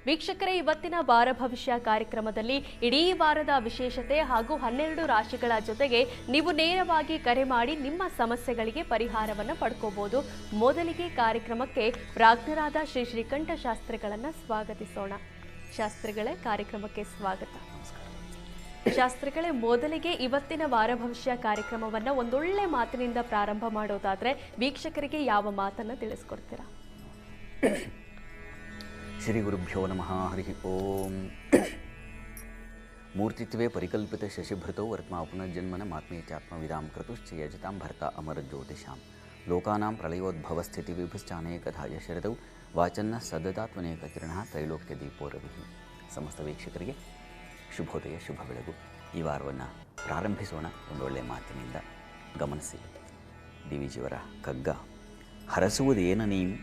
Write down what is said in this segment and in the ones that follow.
ವೀಕ್ಷಕರೇ, ಇವತ್ತಿನ ವಾರ ಭವಿಷ್ಯ ಕಾರ್ಯಕ್ರಮದಲ್ಲಿ ಇಡೀ ವಾರದ ವಿಶೇಷತೆ ಹಾಗೂ 12 ರಾಶಿಗಳ ಜೊತೆಗೆ ನೀವು ನೇರವಾಗಿ ಕರೆ ಮಾಡಿ ನಿಮ್ಮ ಸಮಸ್ಯೆಗಳಿಗೆ ಪರಿಹಾರವನ್ನು ಪಡ್ಕೋಬಹುದು. ಮೊದಲಿಗೆ ಕಾರ್ಯಕ್ರಮಕ್ಕೆ ಪ್ರಾಜ್ಞರಾದ ಶ್ರೀ ಶ್ರೀಕಂಠ ಶಾಸ್ತ್ರಿಗಳನ್ನು ಸ್ವಾಗತಿಸೋಣ. ಶಾಸ್ತ್ರಿಗಳೇ, ಕಾರ್ಯಕ್ರಮಕ್ಕೆ ಸ್ವಾಗತ. ಶಾಸ್ತ್ರಿಗಳೇ, ಮೊದಲಿಗೆ ಇವತ್ತಿನ ವಾರ ಭವಿಷ್ಯ ಕಾರ್ಯಕ್ರಮವನ್ನು ಒಂದೊಳ್ಳೆ ಮಾತಿನಿಂದ ಪ್ರಾರಂಭ ಮಾಡೋದಾದ್ರೆ ವೀಕ್ಷಕರಿಗೆ ಯಾವ ಮಾತನ್ನು ತಿಳಿಸ್ಕೊಡ್ತೀರಾ? ಶ್ರೀ ಗುರುಭ್ಯೋ ನಮಃ. ಹರಿ ಓಂ. ಮೂರ್ತಿತ್ವೇ ಪರಿಕಲ್ಪಿತ ಶಶಿಭೃತೋ ವರ್ತ್ಮಾ ಪುನರ್ಜನ್ಮನ ಮಾತ್ಮೇತ್ಯಾತ್ಮವಿದಾಂ ಕೃತುಶ್ಚ ಯಜತಾಂ ಭರ್ತಾ ಅಮರ ಜ್ಯೋತಿಷಾಂ ಲೋಕಾನಾಂ ಪ್ರಳಯೋದ್ಭವ ಸ್ಥಿತಿ ವಿಭಶ್ಚಾನೇಕಧಾಯ ಶರದೌ ವಾಚನ್ನ ಸದದಾತ್ಮನೇಕ ಕಿರಣ ತ್ರೈಲೋಕ್ಯ ದೀಪೋ ರವಿಃ. ಸಮಸ್ತ ವೀಕ್ಷಕರಿಗೆ ಶುಭೋದಯ, ಶುಭ ಬೆಳಗು. ಈ ವಾರವನ್ನು ಪ್ರಾರಂಭಿಸೋಣ ಒಂದೊಳ್ಳೆಯ ಮಾತಿನಿಂದ. ಗಮನಿಸಿ, ಡಿ ವಿ ಜಿಯವರ ಕಗ್ಗ. ಹರಸುವುದೇನ ನೀವು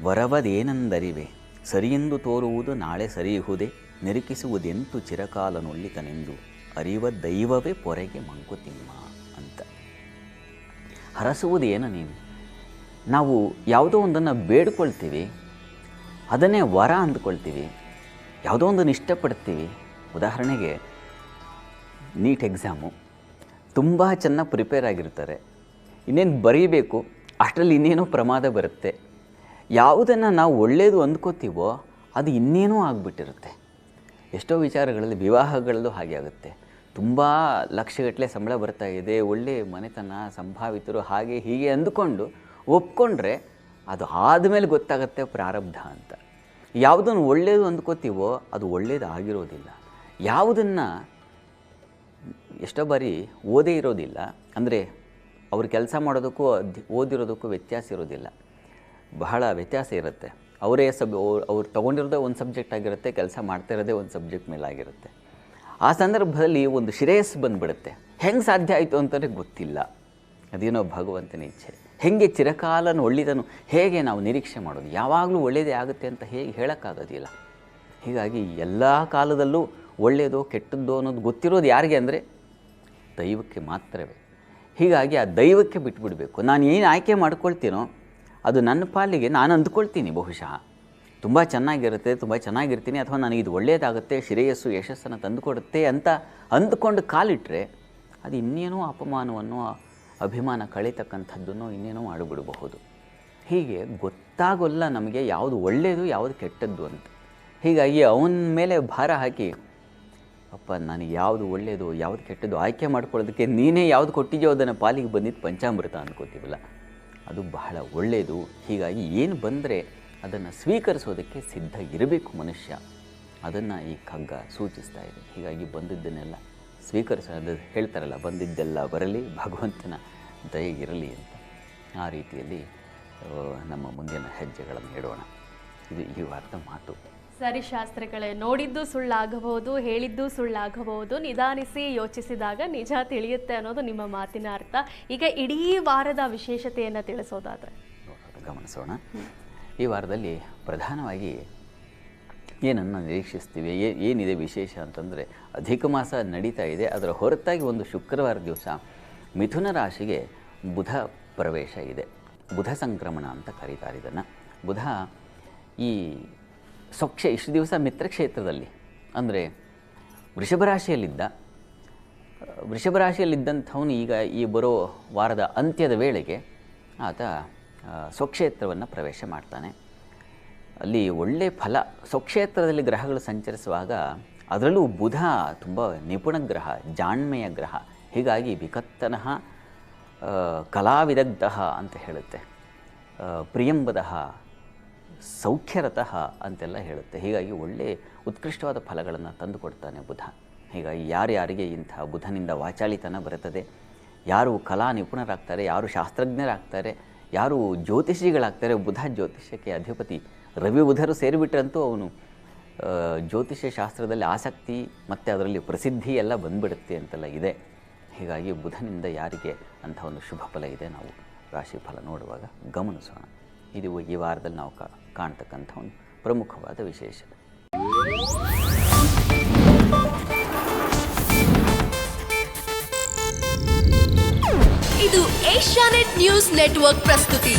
ವರವದೇನೆಂದರಿವೆ, ಸರಿಯೆಂದು ತೋರುವುದು ನಾಳೆ ಸರಿಯುವುದೇ, ನಿರೀಕ್ಷಿಸುವುದೆಂತು ಚಿರಕಾಲನುಳ್ಳಿತನೆಂದು ಅರಿವ ದೈವವೇ ಪೊರೆಗೆ ಮಂಕುತಿಮ್ಮ ಅಂತ. ಹರಸುವುದೇನ ನೀವು, ನಾವು ಯಾವುದೋ ಒಂದನ್ನು ಬೇಡ್ಕೊಳ್ತೀವಿ, ಅದನ್ನೇ ವರ ಅಂದ್ಕೊಳ್ತೀವಿ, ಯಾವುದೋ ಒಂದನ್ನು ಇಷ್ಟಪಡ್ತೀವಿ. ಉದಾಹರಣೆಗೆ ನೀಟ್ ಎಕ್ಸಾಮು ತುಂಬ ಚೆನ್ನಾಗಿ ಪ್ರಿಪೇರ್ ಆಗಿರ್ತಾರೆ, ಇನ್ನೇನು ಬರೀಬೇಕು, ಅಷ್ಟರಲ್ಲಿ ಇನ್ನೇನೋ ಪ್ರಮಾದ ಬರುತ್ತೆ. ಯಾವುದನ್ನು ನಾವು ಒಳ್ಳೆಯದು ಅಂದ್ಕೋತೀವೋ ಅದು ಇನ್ನೇನೋ ಆಗಿಬಿಟ್ಟಿರುತ್ತೆ. ಎಷ್ಟೋ ವಿಚಾರಗಳಲ್ಲಿ, ವಿವಾಹಗಳಲ್ಲೂ ಹಾಗೆ ಆಗುತ್ತೆ. ತುಂಬ ಲಕ್ಷಗಟ್ಟಲೆ ಸಂಬಳ ಬರ್ತಾ ಇದೆ, ಒಳ್ಳೆಯ ಮನೆತನ, ಸಂಭಾವಿತರು, ಹಾಗೆ ಹೀಗೆ ಅಂದ್ಕೊಂಡು ಒಪ್ಕೊಂಡ್ರೆ ಅದು ಆದಮೇಲೆ ಗೊತ್ತಾಗುತ್ತೆ ಪ್ರಾರಬ್ಧ ಅಂತ. ಯಾವುದನ್ನು ಒಳ್ಳೆಯದು ಅಂದ್ಕೋತೀವೋ ಅದು ಒಳ್ಳೆಯದು ಆಗಿರೋದಿಲ್ಲ. ಯಾವುದನ್ನು ಎಷ್ಟೋ ಬಾರಿ ಓದೇ ಇರೋದಿಲ್ಲ, ಅಂದರೆ ಅವ್ರು ಕೆಲಸ ಮಾಡೋದಕ್ಕೂ ಓದಿರೋದಕ್ಕೂ ವ್ಯತ್ಯಾಸ ಇರೋದಿಲ್ಲ, ಬಹಳ ವ್ಯತ್ಯಾಸ ಇರುತ್ತೆ. ಅವ್ರು ತೊಗೊಂಡಿರೋದೇ ಒಂದು ಸಬ್ಜೆಕ್ಟ್ ಆಗಿರುತ್ತೆ, ಕೆಲಸ ಮಾಡ್ತಾ ಇರೋದೇ ಒಂದು ಸಬ್ಜೆಕ್ಟ್ ಮೇಲೆ ಆಗಿರುತ್ತೆ. ಆ ಸಂದರ್ಭದಲ್ಲಿ ಒಂದು ಶ್ರೇಯಸ್ಸು ಬಂದುಬಿಡುತ್ತೆ. ಹೆಂಗೆ ಸಾಧ್ಯ ಆಯಿತು ಅಂತಲೇ ಗೊತ್ತಿಲ್ಲ. ಅದೇನೋ ಭಗವಂತನ ಇಚ್ಛೆ. ಹೇಗೆ ಚಿರಕಾಲನ ಒಳ್ಳೆಯದನ್ನು ಹೇಗೆ ನಾವು ನಿರೀಕ್ಷೆ ಮಾಡೋದು? ಯಾವಾಗಲೂ ಒಳ್ಳೆಯದೇ ಆಗುತ್ತೆ ಅಂತ ಹೇಗೆ ಹೇಳೋಕ್ಕಾಗೋದಿಲ್ಲ. ಹೀಗಾಗಿ ಎಲ್ಲ ಕಾಲದಲ್ಲೂ ಒಳ್ಳೆಯದೋ ಕೆಟ್ಟದ್ದೋ ಅನ್ನೋದು ಗೊತ್ತಿರೋದು ಯಾರಿಗೆ ಅಂದರೆ ದೈವಕ್ಕೆ ಮಾತ್ರವೇ. ಹೀಗಾಗಿ ಆ ದೈವಕ್ಕೆ ಬಿಟ್ಬಿಡಬೇಕು. ನಾನು ಏನು ಆಯ್ಕೆ ಮಾಡ್ಕೊಳ್ತೀನೋ ಅದು ನನ್ನ ಪಾಲಿಗೆ ನಾನು ಅಂದ್ಕೊಳ್ತೀನಿ, ಬಹುಶಃ ತುಂಬ ಚೆನ್ನಾಗಿರುತ್ತೆ, ತುಂಬ ಚೆನ್ನಾಗಿರ್ತೀನಿ, ಅಥವಾ ನನಗೆ ಇದು ಒಳ್ಳೆಯದಾಗುತ್ತೆ, ಶ್ರೇಯಸ್ಸು ಯಶಸ್ಸನ್ನು ತಂದುಕೊಡುತ್ತೆ ಅಂತ ಅಂದ್ಕೊಂಡು ಕಾಲಿಟ್ಟರೆ ಅದು ಇನ್ನೇನೋ ಅಪಮಾನವನ್ನು, ಅಭಿಮಾನ ಕಳೀತಕ್ಕಂಥದ್ದನ್ನು ಇನ್ನೇನೋ ಮಾಡಿಬಿಡಬಹುದು. ಹೀಗೆ ಗೊತ್ತಾಗೋಲ್ಲ ನಮಗೆ ಯಾವುದು ಒಳ್ಳೆಯದು ಯಾವುದು ಕೆಟ್ಟದ್ದು ಅಂತ. ಹೀಗಾಗಿ ಅವನ ಮೇಲೆ ಭಾರ ಹಾಕಿ, ಅಪ್ಪ ನನಗೆ ಯಾವುದು ಒಳ್ಳೆಯದು ಯಾವುದು ಕೆಟ್ಟದ್ದು ಆಯ್ಕೆ ಮಾಡ್ಕೊಳ್ಳೋದಕ್ಕೆ ನೀನೇ ಯಾವುದು ಕೊಟ್ಟಿದೆಯೋ ಅದನ್ನು ಪಾಲಿಗೆ ಬಂದಿದ್ದು ಪಂಚಾಮೃತ ಅಂದ್ಕೋತೀವಲ್ಲ, ಅದು ಬಹಳ ಒಳ್ಳೆಯದು. ಹೀಗಾಗಿ ಏನು ಬಂದರೆ ಅದನ್ನು ಸ್ವೀಕರಿಸೋದಕ್ಕೆ ಸಿದ್ಧ ಇರಬೇಕು ಮನುಷ್ಯ. ಅದನ್ನು ಈ ಕಗ್ಗ ಸೂಚಿಸ್ತಾ ಇದೆ. ಹೀಗಾಗಿ ಬಂದಿದ್ದನ್ನೆಲ್ಲ ಸ್ವೀಕರಿಸೋದು ಹೇಳ್ತಾರಲ್ಲ, ಬಂದಿದ್ದೆಲ್ಲ ಬರಲಿ, ಭಗವಂತನ ದಯೆ ಇರಲಿ ಅಂತ. ಆ ರೀತಿಯಲ್ಲಿ ನಮ್ಮ ಮುಂದಿನ ಹೆಜ್ಜೆಗಳನ್ನು ಇಡೋಣ. ಇದು ಈ ವಾರದ ಮಾತು. ಸರಿ ಶಾಸ್ತ್ರಿಗಳೇ, ನೋಡಿದ್ದು ಸುಳ್ಳಾಗಬಹುದು, ಹೇಳಿದ್ದು ಸುಳ್ಳಾಗಬಹುದು, ನಿಧಾನಿಸಿ ಯೋಚಿಸಿದಾಗ ನಿಜ ತಿಳಿಯುತ್ತೆ ಅನ್ನೋದು ನಿಮ್ಮ ಮಾತಿನ ಅರ್ಥ. ಈಗ ಇಡೀ ವಾರದ ವಿಶೇಷತೆಯನ್ನು ತಿಳಿಸೋದಾದರೆ ಗಮನಿಸೋಣ. ಈ ವಾರದಲ್ಲಿ ಪ್ರಧಾನವಾಗಿ ಏನನ್ನು ನಿರೀಕ್ಷಿಸ್ತೀವಿ, ಏನಿದೆ ವಿಶೇಷ ಅಂತಂದರೆ, ಅಧಿಕ ಮಾಸ ನಡೀತಾ ಇದೆ. ಅದರ ಹೊರತಾಗಿ ಒಂದು ಶುಕ್ರವಾರ ದಿವಸ ಮಿಥುನ ರಾಶಿಗೆ ಬುಧ ಪ್ರವೇಶ ಇದೆ. ಬುಧ ಸಂಕ್ರಮಣ ಅಂತ ಕರೀತಾರೆ ಇದನ್ನು. ಬುಧ ಈ ಇಷ್ಟು ದಿವಸ ಮಿತ್ರಕ್ಷೇತ್ರದಲ್ಲಿ, ಅಂದರೆ ವೃಷಭ ರಾಶಿಯಲ್ಲಿದ್ದಂಥವನು ಈಗ ಈ ಬರೋ ವಾರದ ಅಂತ್ಯದ ವೇಳೆಗೆ ಆತ ಸ್ವಕ್ಷೇತ್ರವನ್ನು ಪ್ರವೇಶ ಮಾಡ್ತಾನೆ. ಅಲ್ಲಿ ಒಳ್ಳೆಯ ಫಲ. ಸ್ವಕ್ಷೇತ್ರದಲ್ಲಿ ಗ್ರಹಗಳು ಸಂಚರಿಸುವಾಗ ಅದರಲ್ಲೂ ಬುಧ ತುಂಬ ನಿಪುಣ ಗ್ರಹ, ಜಾಣ್ಮೆಯ ಗ್ರಹ. ಹೀಗಾಗಿ ವಿಕತ್ತನಃ ಕಲಾವಿದಗ್ಧಃ ಅಂತ ಹೇಳುತ್ತೆ, ಪ್ರಿಯಂಬದಃ ಸೌಖ್ಯರತಃ ಅಂತೆಲ್ಲ ಹೇಳುತ್ತೆ. ಹೀಗಾಗಿ ಒಳ್ಳೆಯ ಉತ್ಕೃಷ್ಟವಾದ ಫಲಗಳನ್ನು ತಂದುಕೊಡ್ತಾನೆ ಬುಧ. ಹೀಗಾಗಿ ಯಾರ್ಯಾರಿಗೆ ಇಂಥ ಬುಧನಿಂದ ವಾಚಾಳಿತನ ಬರುತ್ತದೆ, ಯಾರು ಕಲಾ ನಿಪುಣರಾಗ್ತಾರೆ, ಯಾರು ಶಾಸ್ತ್ರಜ್ಞರಾಗ್ತಾರೆ, ಯಾರು ಜ್ಯೋತಿಷಿಗಳಾಗ್ತಾರೆ. ಬುಧ ಜ್ಯೋತಿಷ್ಯಕ್ಕೆ ಅಧಿಪತಿ. ರವಿ ಬುಧರು ಸೇರಿಬಿಟ್ರಂತೂ ಅವನು ಜ್ಯೋತಿಷ್ಯ ಶಾಸ್ತ್ರದಲ್ಲಿ ಆಸಕ್ತಿ ಮತ್ತು ಅದರಲ್ಲಿ ಪ್ರಸಿದ್ಧಿ ಎಲ್ಲ ಬಂದುಬಿಡುತ್ತೆ ಅಂತೆಲ್ಲ ಇದೆ. ಹೀಗಾಗಿ ಬುಧನಿಂದ ಯಾರಿಗೆ ಅಂಥ ಒಂದು ಶುಭ ಫಲ ಇದೆ ನಾವು ರಾಶಿ ಫಲ ನೋಡುವಾಗ ಗಮನಿಸೋಣ. ಇದು ಈ ವಾರದಲ್ಲಿ ನಾವು ಕಾಣ್ತಕ್ಕಂಥ ಒಂದು ಪ್ರಮುಖವಾದ ವಿಶೇಷ. ಇದು ಏಷ್ಯಾನೆಟ್ ನ್ಯೂಸ್ ನೆಟ್ವರ್ಕ್ ಪ್ರಸ್ತುತಿ.